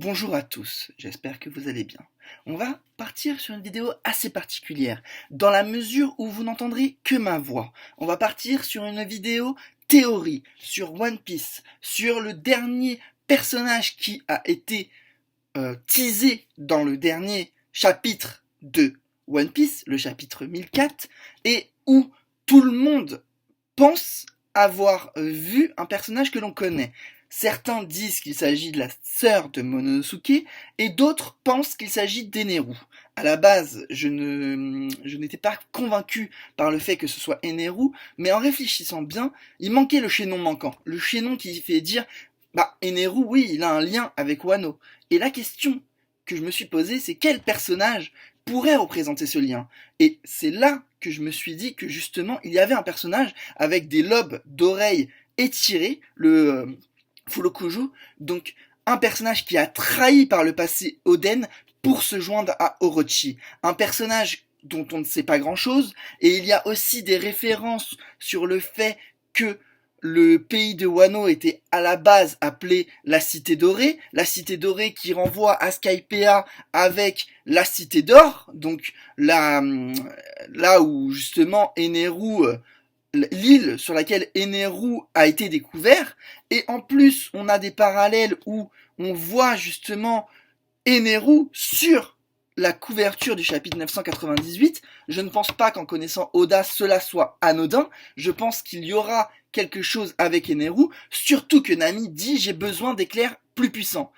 Bonjour à tous, j'espère que vous allez bien. On va partir sur une vidéo assez particulière, dans la mesure où vous n'entendrez que ma voix. On va partir sur une vidéo théorie, sur One Piece, sur le dernier personnage qui a été teasé dans le dernier chapitre de One Piece, le chapitre 1004, et où tout le monde pense avoir vu un personnage que l'on connaît. Certains disent qu'il s'agit de la sœur de Momonosuke et d'autres pensent qu'il s'agit d'Eneru. À la base, je n'étais pas convaincu par le fait que ce soit Eneru, mais en réfléchissant bien, il manquait le chaînon manquant. Le chaînon qui fait dire, Eneru, oui, il a un lien avec Wano. Et la question que je me suis posée, c'est quel personnage pourrait représenter ce lien? Et c'est là que je me suis dit que justement, il y avait un personnage avec des lobes d'oreilles étirés, le Furokuju, donc un personnage qui a trahi par le passé Oden pour se joindre à Orochi. Un personnage dont on ne sait pas grand-chose, et il y a aussi des références sur le fait que le pays de Wano était à la base appelé la Cité Dorée qui renvoie à Skypiea avec la Cité d'Or, donc là où justement Eneru, l'île sur laquelle Eneru a été découvert, et en plus on a des parallèles où on voit justement Eneru sur la couverture du chapitre 998. Je ne pense pas qu'en connaissant Oda cela soit anodin, je pense qu'il y aura quelque chose avec Eneru, surtout que Nami dit j'ai besoin d'éclairs plus puissants.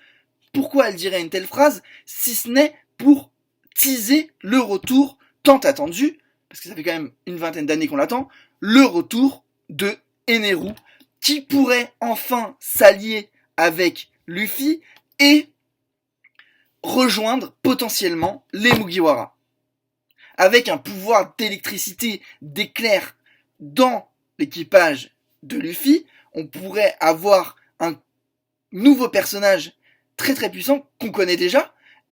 Pourquoi elle dirait une telle phrase si ce n'est pour teaser le retour tant attendu, parce que ça fait quand même une vingtaine d'années qu'on l'attend, le retour de Eneru, qui pourrait enfin s'allier avec Luffy et rejoindre potentiellement les Mugiwara. Avec un pouvoir d'électricité, d'éclair dans l'équipage de Luffy, on pourrait avoir un nouveau personnage très très puissant qu'on connaît déjà,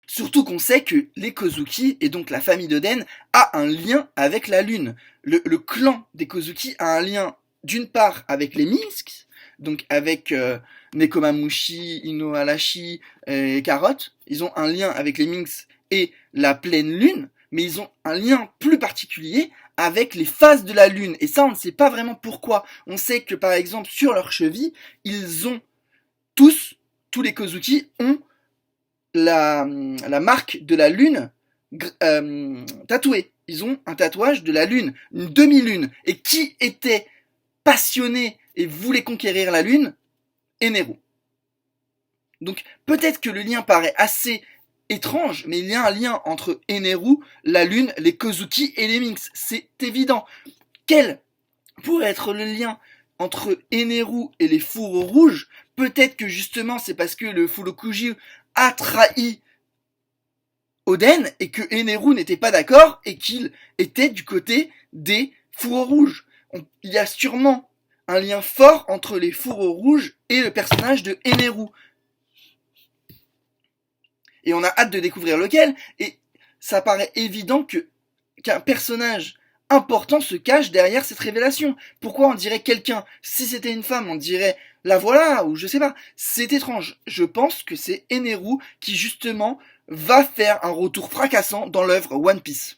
surtout qu'on sait que les Kozuki, et donc la famille d'Oden, a un lien avec la Lune. Le clan des Kozuki a un lien d'une part avec les Minks, donc avec Nekomamushi, Inoharashi et Carrot. Ils ont un lien avec les Minks et la pleine Lune, mais ils ont un lien plus particulier avec les phases de la Lune. Et ça, on ne sait pas vraiment pourquoi. On sait que par exemple, sur leur cheville, ils ont tous les Kozuki ont la marque de la Lune tatouée. Ils ont un tatouage de la Lune, une demi-lune. Et qui était passionné et voulait conquérir la Lune? Eneru. Donc peut-être que le lien paraît assez étrange, mais il y a un lien entre Eneru, la Lune, les Kozuki et les Minks. C'est évident. Quel pourrait être le lien entre Eneru et les fourreaux rouges? Peut-être que justement c'est parce que le Furokuji a trahi Oden et que Eneru n'était pas d'accord et qu'il était du côté des fourreaux rouges. Il y a sûrement un lien fort entre les fourreaux rouges et le personnage de Eneru. Et on a hâte de découvrir lequel, et ça paraît évident qu'un personnage important se cache derrière cette révélation. Pourquoi on dirait quelqu'un? Si c'était une femme, on dirait la voilà, ou je sais pas. C'est étrange. Je pense que c'est Eneru qui justement va faire un retour fracassant dans l'œuvre One Piece.